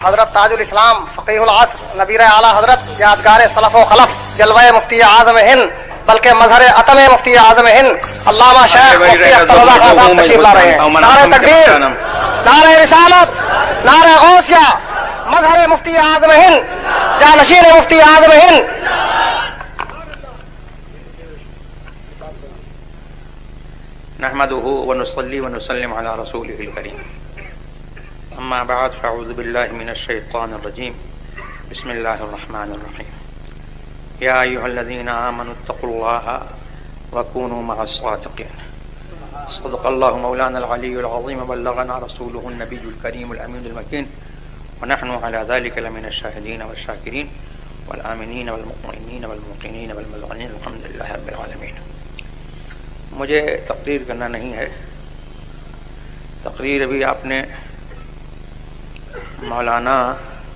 حضرت تاج الاسلام فقیہ العصر نبیر اعلیٰ حضرت یادگار سلف و خلف جلوہ مفتی اعظم ہند بلکہ مظہر عتم مفتی اعظم ہند علامہ شیخ مفتی اختر رضا خان صاحب تشریف لا رہے ہیں. نعرہ تکبیر، نعرہ رسالت، نعرہ غوثیہ، مظہر مفتی اعظم ہند، جانشین مفتی اعظم ہند. نحمده ونصلي ونسلم على رسوله الكريم. اما بعد فاعوذ بالله من الشيطان الرجيم. بسم الله الرحمن الرحيم. يا ايها الذين امنوا اتقوا الله وكونوا مع الصادقين. صدق الله مولانا العلي العظيم وبلغنا رسوله النبي الكريم الامين المكين ونحن على ذلك لمن الشاهدين والشاكرين والآمنين والمطمئنين والموقنين والمذعنين الحمد لله رب العالمين. مجھے تقریر کرنا نہیں ہے. تقریر ابھی آپ نے مولانا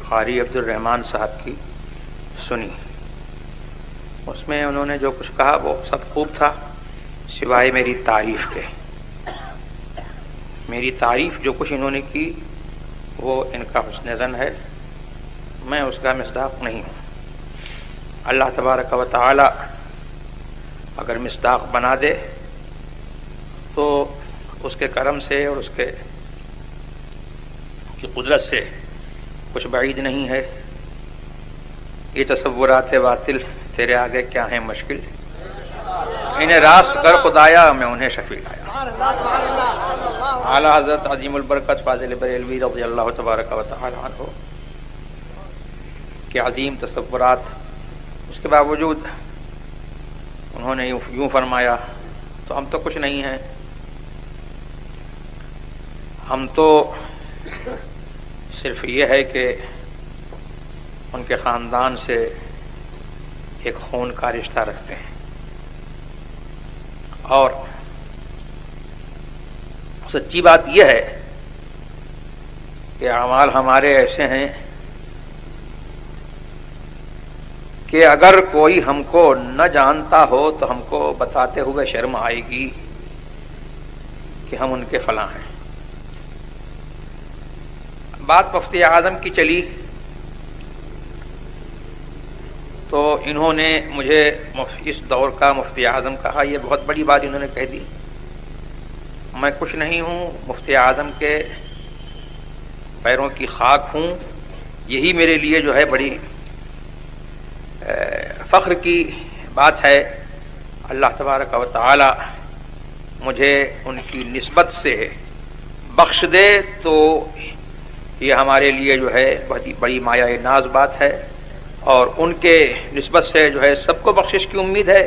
قاری عبد الرحمن صاحب کی سنی. اس میں انہوں نے جو کچھ کہا وہ سب خوب تھا سوائے میری تعریف کے. میری تعریف جو کچھ انہوں نے کی وہ ان کا حسن ظن ہے، میں اس کا مصداق نہیں ہوں. اللہ تبارک و تعالی اگر مصداق بنا دے تو اس کے کرم سے اور اس کے کی قدرت سے کچھ بعید نہیں ہے. یہ تصورات باطل تیرے آگے کیا ہیں مشکل، انہیں راست کر خدایا میں انہیں شفیع لایا. اعلیٰ حضرت عظیم البرکت فاضل بریلوی رضی اللہ تبارک و تعالی عنہ کے عظیم تصورات، اس کے باوجود انہوں نے یوں فرمایا تو ہم تو کچھ نہیں ہیں. ہم تو صرف یہ ہے کہ ان کے خاندان سے ایک خون کا رشتہ رکھتے ہیں، اور سچی بات یہ ہے کہ اعمال ہمارے ایسے ہیں کہ اگر کوئی ہم کو نہ جانتا ہو تو ہم کو بتاتے ہوئے شرم آئے گی کہ ہم ان کے فلاں ہیں. بات مفتی اعظم کی چلی تو انہوں نے مجھے اس دور کا مفتی اعظم کہا. یہ بہت بڑی بات انہوں نے کہہ دی. میں کچھ نہیں ہوں، مفتی اعظم کے پیروں کی خاک ہوں. یہی میرے لیے جو ہے بڑی فخر کی بات ہے. اللہ تبارک و تعالی مجھے ان کی نسبت سے بخش دے تو یہ ہمارے لیے جو ہے بڑی مایہ ناز بات ہے، اور ان کے نسبت سے جو ہے سب کو بخشش کی امید ہے.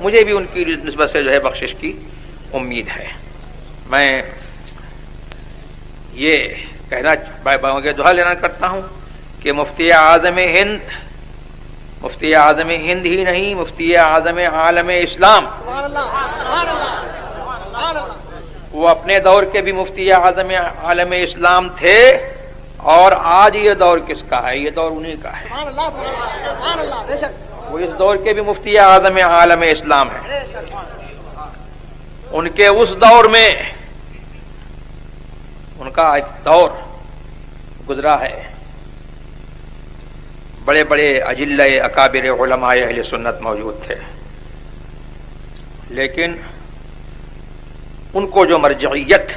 مجھے بھی ان کی نسبت سے جو ہے بخشش کی امید ہے. میں یہ کہنا دعا لینا کرتا ہوں کہ مفتی اعظم ہند ہی نہیں، مفتی اعظم عالم اسلام، وہ اپنے دور کے بھی مفتی اعظم عالم اسلام تھے، اور آج یہ دور کس کا ہے؟ یہ دور انہی کا ہے. وہ اس دور کے بھی مفتی اعظم عالم اسلام ہیں. ان کے اس دور میں ان کا ایک دور گزرا ہے. بڑے بڑے اجلہ اکابر علماء اہل سنت موجود تھے، لیکن ان کو جو مرجعیت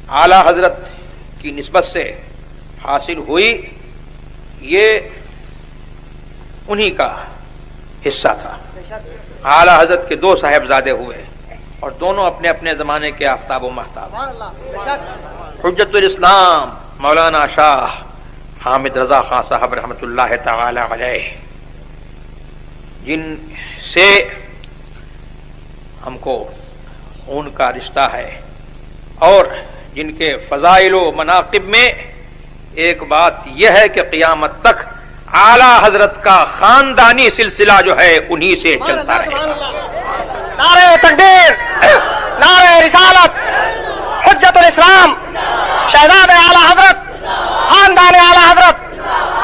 اعلی حضرت کی نسبت سے حاصل ہوئی یہ انہی کا حصہ تھا. اعلی حضرت کے دو صاحبزادے ہوئے اور دونوں اپنے اپنے زمانے کے آفتاب و مہتاب. حجت الاسلام مولانا شاہ حامد رضا خان صاحب رحمۃ اللہ تعالی علیہ، جن سے ہم کو خون کا رشتہ ہے، اور جن کے فضائل و مناقب میں ایک بات یہ ہے کہ قیامت تک اعلیٰ حضرت کا خاندانی سلسلہ جو ہے انہی سے چلتا رہے گا. نعرہ تکبیر، نعرہ رسالت، حجت الاسلام، شہزاد اعلیٰ حضرت، خاندان اعلیٰ حضرت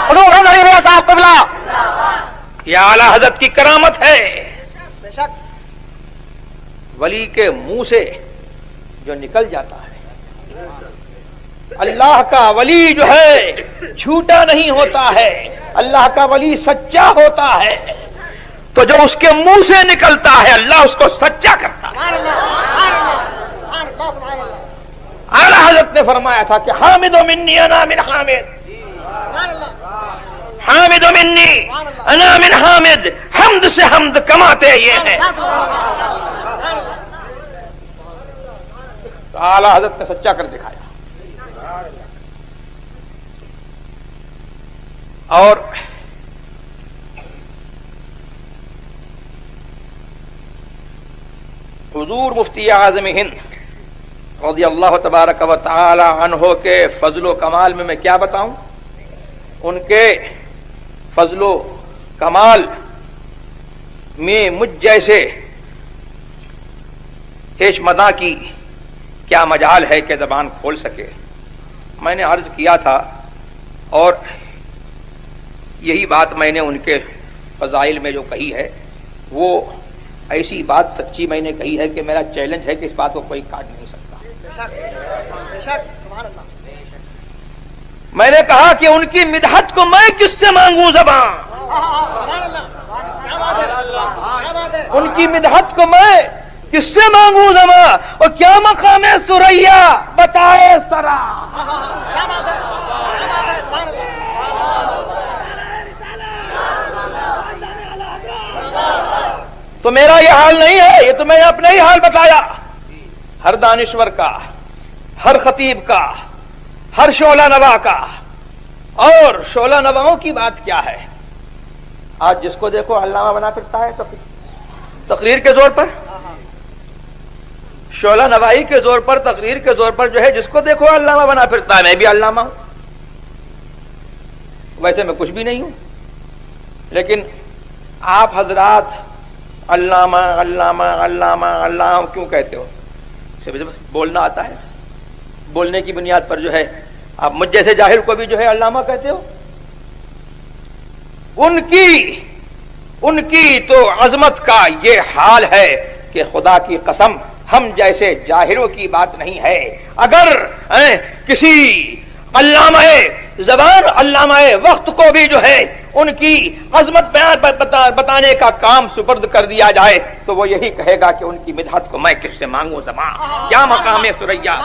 حضور حضرت میاں صاحب قبلہ. یہ اعلیٰ حضرت کی کرامت ہے. ولی کے منہ سے جو نکل جاتا ہے اللہ کا ولی جو ہے جھوٹا نہیں ہوتا ہے، اللہ کا ولی سچا ہوتا ہے، تو جو اس کے منہ سے نکلتا ہے اللہ اس کو سچا کرتا ہے۔ اعلیٰ حضرت نے فرمایا تھا کہ حامد منی انا من حامد، حامد منی انا من حامد، حمد سے حمد کماتے یہ ہیں۔ تو اعلیٰ حضرت نے سچا کر دکھایا۔ اور حضور مفتی اعظم ہند رضی اللہ تبارک و تعالی عنہ کے فضل و کمال میں کیا بتاؤں؟ ان کے فضل و کمال میں مجھ جیسے کیش مداں کی کیا مجال ہے کہ زبان کھول سکے۔ میں نے عرض کیا تھا اور یہی بات میں نے ان کے فضائل میں جو کہی ہے وہ ایسی بات سچی میں نے کہی ہے کہ میرا چیلنج ہے کہ اس بات کو کوئی کاٹ نہیں سکتا۔ میں نے کہا کہ ان کی مدحت کو میں کس سے مانگوں زبان، ان کی مدحت کو میں کس سے مانگوں زبان، اور کیا مقام ہے سریا بتائے سرا۔ تو میرا یہ حال نہیں ہے، یہ تو میں نے اپنا ہی حال بتایا۔ ہر دانشور کا، ہر خطیب کا، ہر شعلہ نوا کا، اور شعلہ نواؤں کی بات کیا ہے؟ آج جس کو دیکھو علامہ بنا پھرتا ہے، تو تقریر کے زور پر، شعلہ نوائی کے زور پر، تقریر کے زور پر جو ہے جس کو دیکھو علامہ بنا پھرتا ہے۔ میں بھی علامہ ہوں، ویسے میں کچھ بھی نہیں ہوں، لیکن آپ حضرات علامہ علامہ علامہ علامہ کیوں کہتے ہو؟ بولنا آتا ہے، بولنے کی بنیاد پر جو ہے آپ مجھ جیسے جاہل کو بھی جو ہے علامہ کہتے ہو۔ ان کی تو عظمت کا یہ حال ہے کہ خدا کی قسم ہم جیسے جاہلوں کی بات نہیں ہے۔ اگر کسی علامہ زبان، علامہ وقت کو بھی جو ہے ان کی عظمت بیان بتانے کا کام سپرد کر دیا جائے تو وہ یہی کہے گا کہ ان کی مدحت کو میں کس سے مانگوں زبان، کیا مقام ہے سریا۔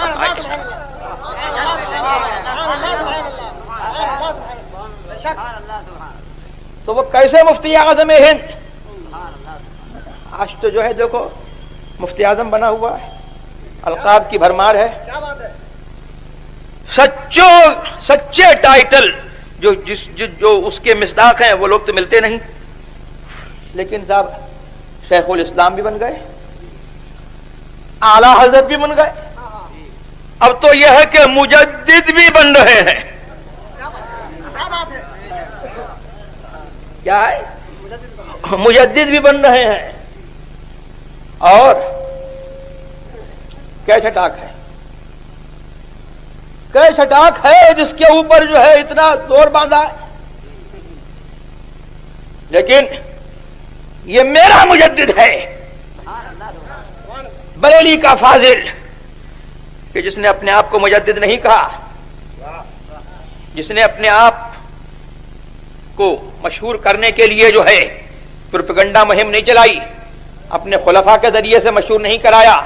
تو وہ کیسے مفتی اعظم ہند؟ آج تو جو ہے دیکھو مفتی اعظم بنا ہوا ہے، القاب کی بھرمار ہے، سچے ٹائٹل جو اس کے مصداق ہیں وہ لوگ تو ملتے نہیں، لیکن صاحب شیخ الاسلام بھی بن گئے، اعلیٰ حضرت بھی بن گئے، اب تو یہ ہے کہ مجدد بھی بن رہے ہیں۔ کیا ہے؟ مجدد بھی بن رہے ہیں، اور کیا چھٹاک ہے، کیا چھٹاک ہے جس کے اوپر جو ہے اتنا زور باندھا ہے۔ لیکن یہ میرا مجدد ہے، بریلی کا فاضل، کہ جس نے اپنے آپ کو مجدد نہیں کہا، جس نے اپنے آپ کو مشہور کرنے کے لیے جو ہے پروپیگنڈا مہم نہیں چلائی، اپنے خلفاء کے ذریعے سے مشہور نہیں کرایا،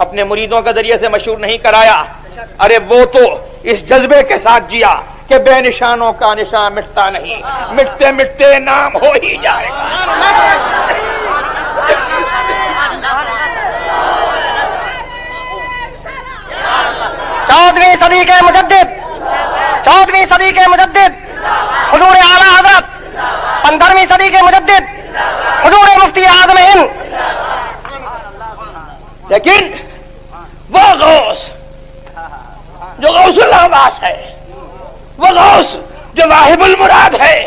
اپنے مریدوں کے ذریعے سے مشہور نہیں کرایا، ارے وہ تو اس جذبے کے ساتھ جیا کہ بے نشانوں کا نشان مٹتا نہیں، مٹتے مٹتے نام ہو ہی جائے گا۔ 14ویں صدی کے مجدد، 14ویں صدی کے مجدد حضور اعلیٰ حضرت، 15ویں صدی کے مجدد حضور مفتی اعظم ہند۔ لیکن وہ غوث جو غوث العباس ہے، وہ غوث جو واہب المراد ہے،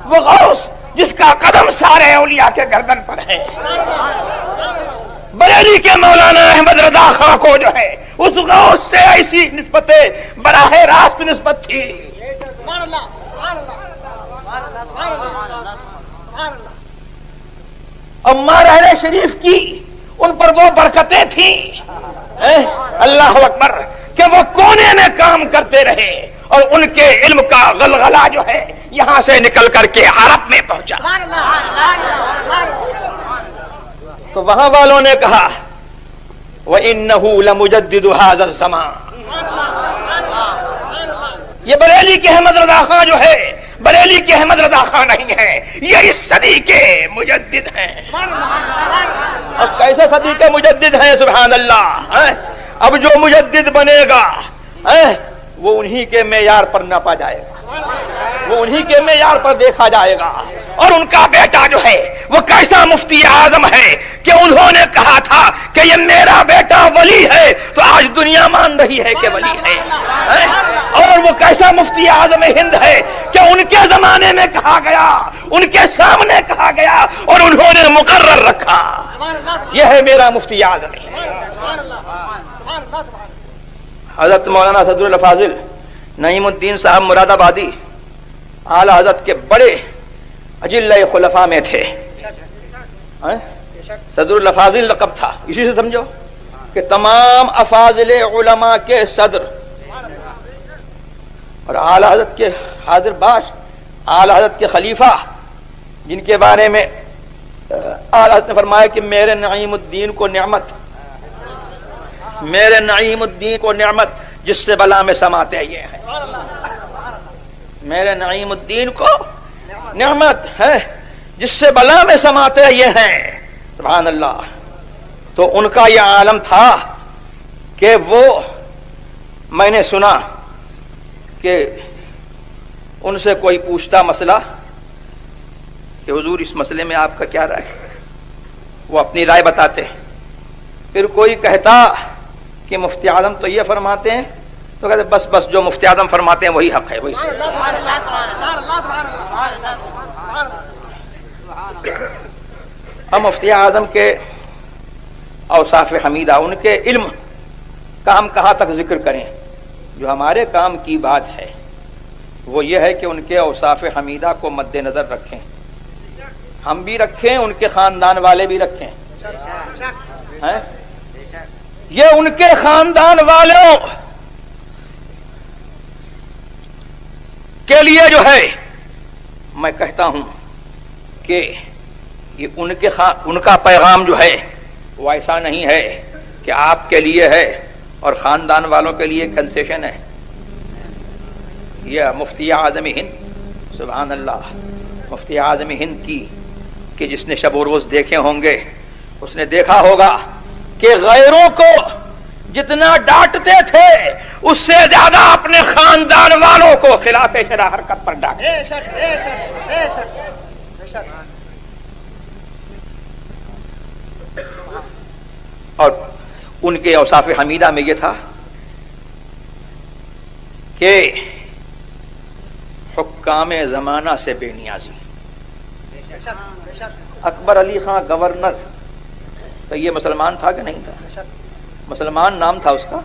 وہ غوث جس کا قدم سارے اولیاء کے گردن پر ہے، بریلی کے مولانا احمد رضا خان کو جو ہے اس غوث سے ایسی نسبت براہ راست نسبت تھی۔ امار اہل شریف کی ان پر وہ برکتیں تھیں، اللہ اکبر، کہ وہ کونے میں کام کرتے رہے اور ان کے علم کا غلغلہ جو ہے یہاں سے نکل کر کے عرب میں پہنچا. تو وہاں والوں نے کہا وَإِنَّهُ لَمُجَدِّدُ هَذَا الزَّمَانِ. یہ بریلی کے احمد رضا خان جو ہے بریلی کے احمد رضا خان نہیں ہے، یہ اس صدی کے مجدد ہیں. اب کیسے صدی کے مجدد ہیں؟ سبحان اللہ. اب جو مجدد بنے گا وہ انہی کے معیار پر ناپا جائے گا، وہ انہی کے معیار پر دیکھا جائے گا. اور ان کا بیٹا جو ہے وہ کیسا مفتی اعظم ہے کہ انہوں نے کہا تھا کہ یہ میرا بیٹا ولی ہے، تو آج دنیا مان رہی ہے کہ ولی ہے. اور وہ کیسا مفتی اعظم ہند ہے کہ ان کے زمانے میں کہا گیا، ان کے سامنے کہا گیا اور انہوں نے مقرر رکھا یہ ہے میرا مفتی اعظم. حضرت مولانا صدر الفاضل نعیم الدین صاحب مراد آبادی اعلی حضرت کے بڑے اجلہ خلفاء میں تھے. صدر الفاضل لقب تھا، اسی سے سمجھو کہ تمام افاضل علماء کے صدر. اور اعلی حضرت کے حاضر باش، اعلی حضرت کے خلیفہ، جن کے بارے میں اعلی حضرت نے فرمایا کہ میرے نعیم الدین کو نعمت، میرے نعیم الدین کو نعمت جس سے بلا میں سماتے یہ ہیں. میرے نعیم الدین کو نعمت ہے جس سے بلا میں سماتے یہ ہیں. سبحان اللہ. تو ان کا یہ عالم تھا کہ وہ، میں نے سنا کہ ان سے کوئی پوچھتا مسئلہ کہ حضور اس مسئلے میں آپ کا کیا رائے ہے، وہ اپنی رائے بتاتے. پھر کوئی کہتا کہ مفتی اعظم تو یہ فرماتے ہیں، تو کہتے بس بس جو مفتی اعظم فرماتے ہیں وہی حق ہے، وہی صحیح. ہم مفتی اعظم کے اوصاف حمیدہ، ان کے علم کا ہم کہاں تک ذکر کریں؟ جو ہمارے کام کی بات ہے وہ یہ ہے کہ ان کے اوصاف حمیدہ کو مد نظر رکھیں، ہم بھی رکھیں، ان کے خاندان والے بھی رکھیں. یہ ان کے خاندان والوں کے لیے جو ہے میں کہتا ہوں کہ یہ ان کا پیغام جو ہے وہ ایسا نہیں ہے کہ آپ کے لیے ہے اور خاندان والوں کے لیے کنسیشن ہے. یہ مفتی اعظم ہند، سبحان اللہ، مفتی اعظم ہند کی کہ جس نے شب و روز دیکھے ہوں گے اس نے دیکھا ہوگا کہ غیروں کو جتنا ڈانٹتے تھے اس سے زیادہ اپنے خاندان والوں کو خلاف شرع حرکت پر ڈانٹتے. اور ان کے اوصاف حمیدہ میں یہ تھا کہ حکام زمانہ سے بے نیازی. اکبر علی خان گورنر، تو یہ مسلمان تھا کہ نہیں تھا؟ مسلمان نام تھا اس کا،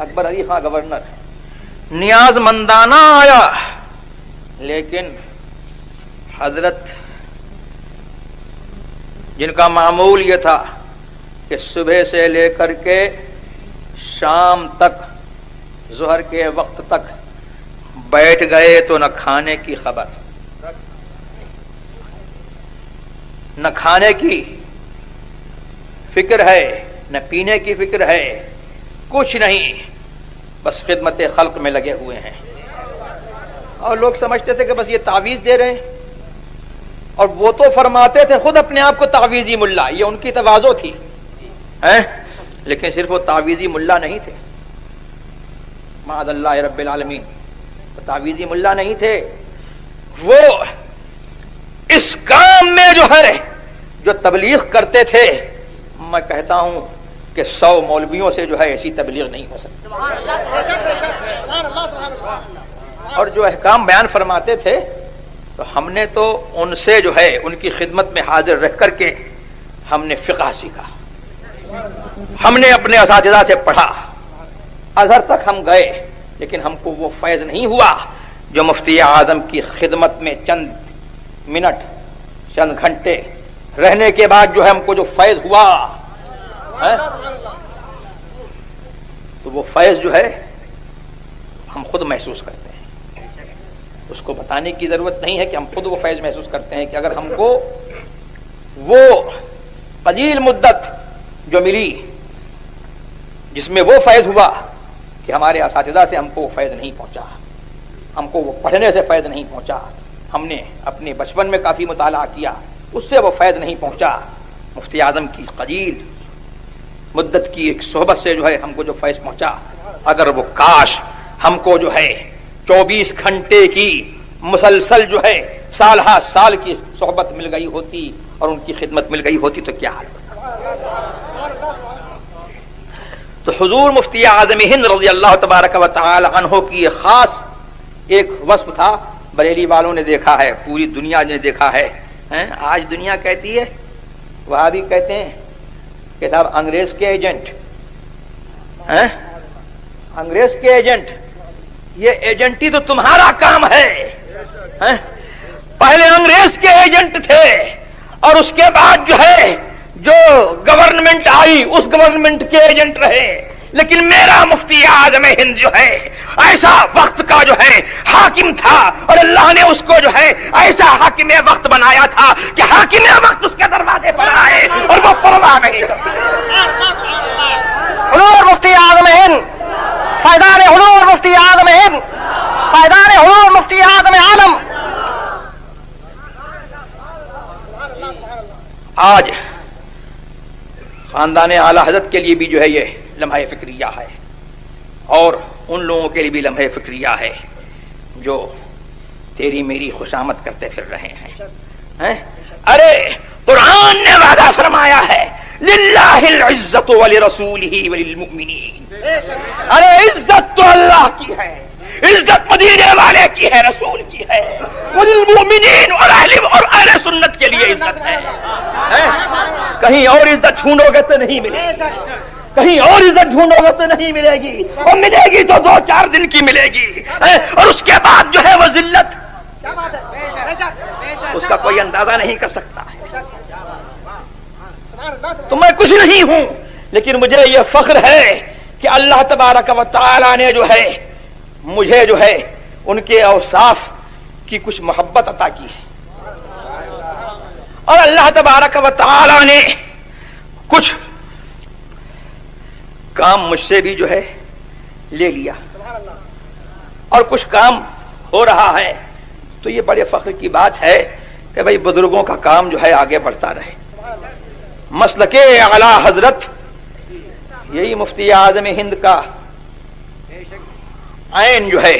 اکبر علی خان گورنر. نیاز مندانہ آیا، لیکن حضرت جن کا معمول یہ تھا کہ صبح سے لے کر کے شام تک، ظہر کے وقت تک بیٹھ گئے تو نہ کھانے کی خبر، نہ کھانے کی فکر ہے، نہ پینے کی فکر ہے، کچھ نہیں، بس خدمت خلق میں لگے ہوئے ہیں. اور لوگ سمجھتے تھے کہ بس یہ تعویذ دے رہے ہیں، اور وہ تو فرماتے تھے خود اپنے آپ کو تعویذی ملا، یہ ان کی تواضع تھی، لیکن صرف وہ تعویذی ملا نہیں تھے، معاذ اللہ رب العالمین، تعویذی ملا نہیں تھے. وہ اس کام میں جو ہے جو تبلیغ کرتے تھے، میں کہتا ہوں کہ 100 مولویوں سے جو ہے ایسی تبلیغ نہیں ہو سکتی. اور جو احکام بیان فرماتے تھے تو ہم نے تو ان سے جو ہے ان کی خدمت میں حاضر رہ کر کے ہم نے فقہ سیکھا، ہم نے اپنے اساتذہ سے پڑھا، ازہر تک ہم گئے، لیکن ہم کو وہ فیض نہیں ہوا جو مفتی اعظم کی خدمت میں چند منٹ، چند گھنٹے رہنے کے بعد جو ہے ہم کو جو فیض ہوا. تو وہ فیض جو ہے ہم خود محسوس کرتے ہیں. اس کو بتانے کی ضرورت نہیں ہے کہ ہم خود وہ فیض محسوس کرتے ہیں کہ اگر ہم کو وہ قلیل مدت جو ملی جس میں وہ فیض ہوا کہ ہمارے اساتذہ سے ہم کو وہ فیض نہیں پہنچا، ہم کو وہ پڑھنے سے فیض نہیں پہنچا، ہم نے اپنے بچپن میں کافی مطالعہ کیا اس سے وہ فیض نہیں پہنچا، مفتی اعظم کی قلیل مدت کی ایک صحبت سے جو ہے ہم کو جو فیض پہنچا، اگر وہ کاش ہم کو جو ہے 24 گھنٹے کی مسلسل جو ہے سال ہا سال کی صحبت مل گئی ہوتی اور ان کی خدمت مل گئی ہوتی تو کیا حال ہوتا. تو حضور مفتی اعظم ہند رضی اللہ تبارک و تعالی عنہ کی یہ خاص ایک وصف تھا. بریلی والوں نے دیکھا ہے، پوری دنیا نے دیکھا ہے. آج دنیا کہتی ہے، وہاں بھی کہتے ہیں کہ صاحب انگریز کے ایجنٹ، انگریز کے ایجنٹ. یہ ایجنٹی تو تمہارا کام ہے. پہلے انگریز کے ایجنٹ تھے اور اس کے بعد جو ہے جو گورنمنٹ آئی اس گورنمنٹ کے ایجنٹ رہے. لیکن میرا مفتی اعظم ہند جو ہے ایسا وقت کا جو ہے حاکم تھا اور اللہ نے اس کو جو ہے ایسا حاکم وقت بنایا تھا کہ حاکم وقت اس کے دروازے پر آئے اور وہ پرواہ نہیں کرتے. حضور مفتی اعظم ہند، فیضان حضور مفتی اعظم ہند، فیضان حضور مفتی اعظم عالم. آج خاندان اعلی حضرت کے لیے بھی جو ہے یہ لمحہ فکریہ ہے اور ان لوگوں کے لیے بھی لمحہ فکریہ ہے جو تیری میری خوشامد کرتے پھر رہے ہیں. ارے قرآن نے وعدہ فرمایا ہے للہ العزت ولرسولہ وللمؤمنین. ارے عزت تو اللہ کی ہے، عزت مدینے والے کی ہے، رسول کی ہے، وللمؤمنین اور اہل سنت کے لیے عزت ہے. کہیں اور عزت ڈھونڈو گے تو نہیں ملے گی، کہیں اور عزت ڈھونڈو گے تو نہیں ملے گی، اور ملے گی تو 2-4 دن کی ملے گی اور اس کے بعد جو ہے وہ ذلت اس کا کوئی اندازہ نہیں کر سکتا. تو میں کچھ نہیں ہوں لیکن مجھے یہ فخر ہے کہ اللہ تبارک و تعالی نے جو ہے مجھے جو ہے ان کے اوصاف کی کچھ محبت عطا کی ہے اور اللہ تبارک و تعالی نے کچھ کام مجھ سے بھی جو ہے لے لیا اور کچھ کام ہو رہا ہے. تو یہ بڑے فخر کی بات ہے کہ بھئی بزرگوں کا کام جو ہے آگے بڑھتا رہے. مسلک اعلی حضرت یہی مفتی اعظم ہند کا عین جو ہے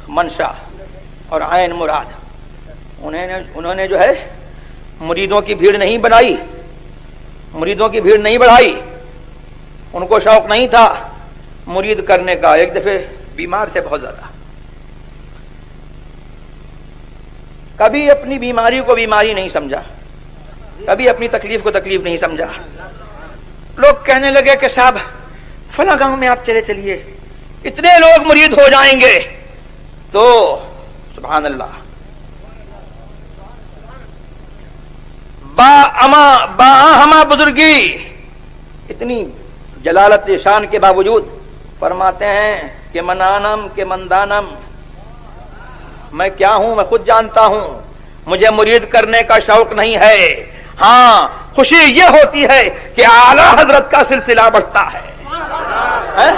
منشا اور عین مراد. انہوں نے جو ہے مریدوں کی بھیڑ نہیں بنائی، مریدوں کی بھیڑ نہیں بڑھائی. ان کو شوق نہیں تھا مرید کرنے کا. ایک دفعہ بیمار تھے بہت زیادہ، کبھی اپنی بیماری کو بیماری نہیں سمجھا، کبھی اپنی تکلیف کو تکلیف نہیں سمجھا. لوگ کہنے لگے کہ صاحب فلاں گاؤں میں آپ چلے چلیے، اتنے لوگ مرید ہو جائیں گے. تو سبحان اللہ، با ہما بزرگی اتنی جلالت شان کے باوجود فرماتے ہیں کہ منانم کہ مندانم، میں کیا ہوں میں خود جانتا ہوں، مجھے مرید کرنے کا شوق نہیں ہے. ہاں خوشی یہ ہوتی ہے کہ اعلی حضرت کا سلسلہ بڑھتا ہے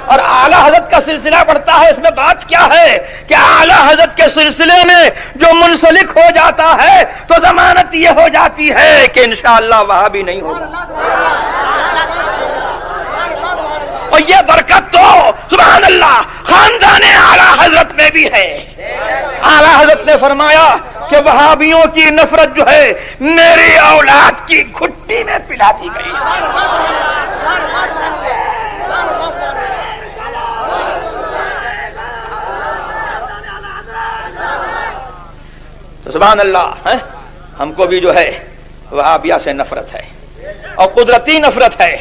اور اعلی حضرت کا سلسلہ بڑھتا ہے. اس میں بات کیا ہے کہ اعلی حضرت کے سلسلے میں جو منسلک ہو جاتا ہے تو ضمانت یہ ہو جاتی ہے کہ انشاءاللہ وہاں بھی نہیں ہوگا. اور یہ برکت تو سبحان اللہ خاندان اعلی حضرت میں بھی ہے. اعلی حضرت نے فرمایا کہ وہابیوں کی نفرت جو ہے میری اولاد کی گھٹی میں پلا دی گئی. تو سبحان اللہ ہم کو بھی جو ہے وہابیہ سے نفرت ہے اور قدرتی نفرت ہے.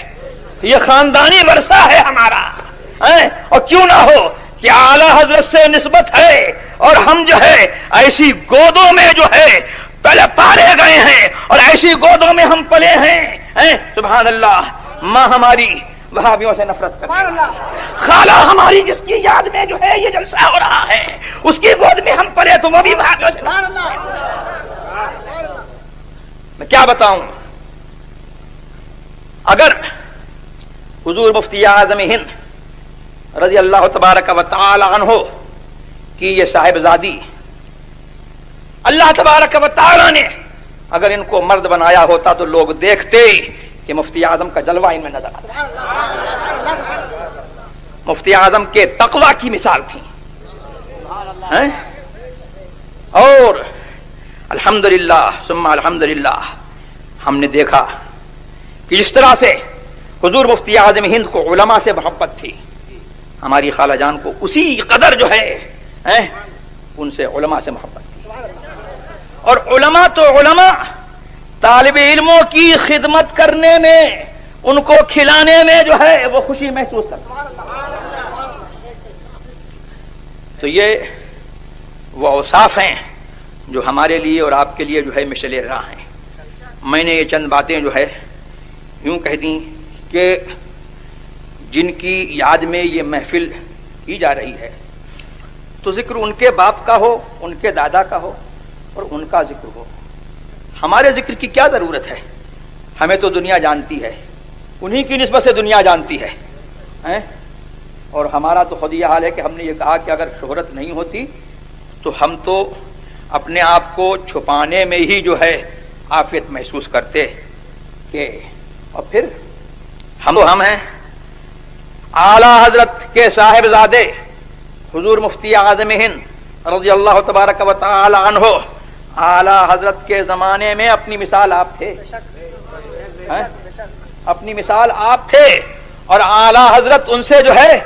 یہ خاندانی ورثہ ہے ہمارا. اور کیوں نہ ہو کہ اعلی حضرت سے نسبت ہے اور ہم جو ہے ایسی گودوں میں جو ہے پہلے پالے گئے ہیں اور ایسی گودوں میں ہم پلے ہیں. سبحان اللہ، ماں ہماری وہابیوں سے نفرت کرتے ہیں. خالہ ہماری جس کی یاد میں جو ہے یہ جلسہ ہو رہا ہے اس کی گود میں ہم پڑے تو وہ بھی وہابیوں سے. میں کیا بتاؤں، اگر حضور مفتی اعظم ہند رضی اللہ تبارک و تعالی عنہ کی یہ صاحبزادی اللہ تبارک و تعالی نے اگر ان کو مرد بنایا ہوتا تو لوگ دیکھتے کہ مفتی اعظم کا جلوہ ان میں نظر آتا. مفتی اعظم کے تقوی کی مثال تھی. اور الحمدللہ ثم الحمدللہ ہم نے دیکھا کہ جس طرح سے حضور مفتی اعظم ہند کو علماء سے محبت تھی، ہماری خالہ جان کو اسی قدر جو ہے ان سے علماء سے محبت تھی. اور علماء تو علماء طالب علموں کی خدمت کرنے میں، ان کو کھلانے میں جو ہے وہ خوشی محسوس کرتے. تو یہ وہ اوصاف ہیں جو ہمارے لیے اور آپ کے لیے جو ہے مشعل راہ ہیں. میں نے یہ چند باتیں جو ہے یوں کہہ دیں کہ جن کی یاد میں یہ محفل کی جا رہی ہے تو ذکر ان کے باپ کا ہو، ان کے دادا کا ہو اور ان کا ذکر ہو. ہمارے ذکر کی کیا ضرورت ہے؟ ہمیں تو دنیا جانتی ہے، انہی کی نسبت سے دنیا جانتی ہے. اور ہمارا تو خود یہ حال ہے کہ ہم نے یہ کہا کہ اگر شہرت نہیں ہوتی تو ہم تو اپنے آپ کو چھپانے میں ہی جو ہے عافیت محسوس کرتے کہ اور پھر ہم ہیں اعلی حضرت کے صاحبزادے حضور مفتی اعظم ہند رضی اللہ تبارک و تعالی عنہ. اعلی حضرت کے زمانے میں اپنی مثال آپ تھے، اپنی مثال آپ تھے. اور اعلی حضرت ان سے جو ہے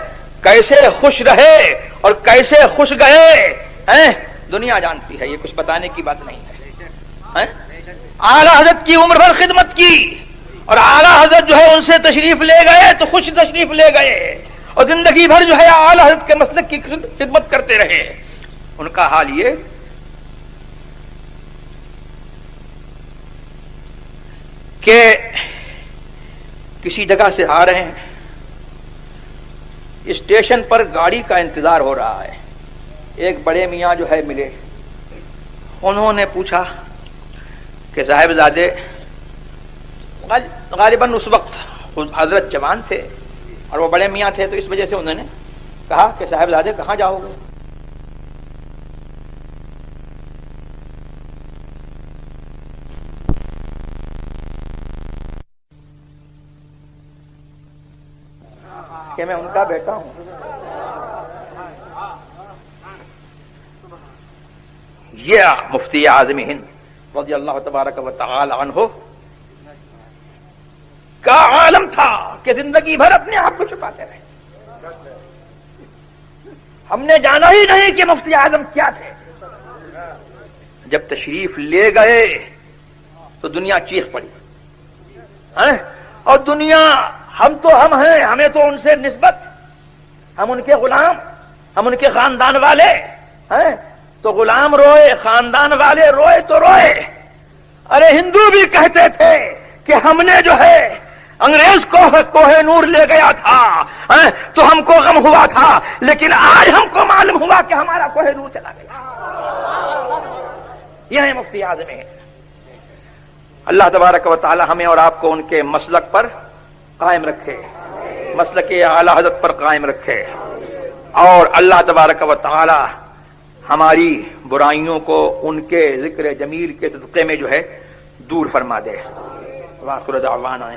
کیسے خوش رہے اور کیسے خوش گئے دنیا جانتی ہے، یہ کچھ بتانے کی بات نہیں ہے. اعلی حضرت کی عمر بھر خدمت کی اور اعلی حضرت جو ہے ان سے تشریف لے گئے تو خوش تشریف لے گئے اور زندگی بھر جو ہے اعلی حضرت کے مسلک کی خدمت کرتے رہے. ان کا حال یہ کہ کسی جگہ سے آ رہے ہیں، اسٹیشن پر گاڑی کا انتظار ہو رہا ہے. ایک بڑے میاں جو ہے ملے، انہوں نے پوچھا کہ صاحبزادے، غالباً اس وقت حضرت جوان تھے اور وہ بڑے میاں تھے تو اس وجہ سے انہوں نے کہا کہ صاحبزادے کہاں جاؤ گے؟ کہ میں ان کا بیٹا ہوں. یہ مفتی اعظم ہند رضی اللہ تبارک و تعالی عنہ کا عالم تھا کہ زندگی بھر اپنے آپ کو چھپاتے رہے. ہم نے جانا ہی نہیں کہ مفتی اعظم کیا تھے. جب تشریف لے گئے تو دنیا چیخ پڑی. اور دنیا، ہم تو ہم ہیں، ہمیں تو ان سے نسبت، ہم ان کے غلام، ہم ان کے خاندان والے ہیں. تو غلام روئے، خاندان والے روئے تو روئے. ارے ہندو بھی کہتے تھے کہ ہم نے جو ہے انگریز کو کوہ نور لے گیا تھا تو ہم کو غم ہوا تھا، لیکن آج ہم کو معلوم ہوا کہ ہمارا کوہ نور چلا گیا. یہ ہے مفتی اعظم ہیں. اللہ تبارک و تعالی ہمیں اور آپ کو ان کے مسلک پر قائم رکھے، مسلک اعلی حضرت پر قائم رکھے، اور اللہ تبارک و تعالی ہماری برائیوں کو ان کے ذکر جمیل کے صدقے میں جو ہے دور فرما دے. وآخر دعوانا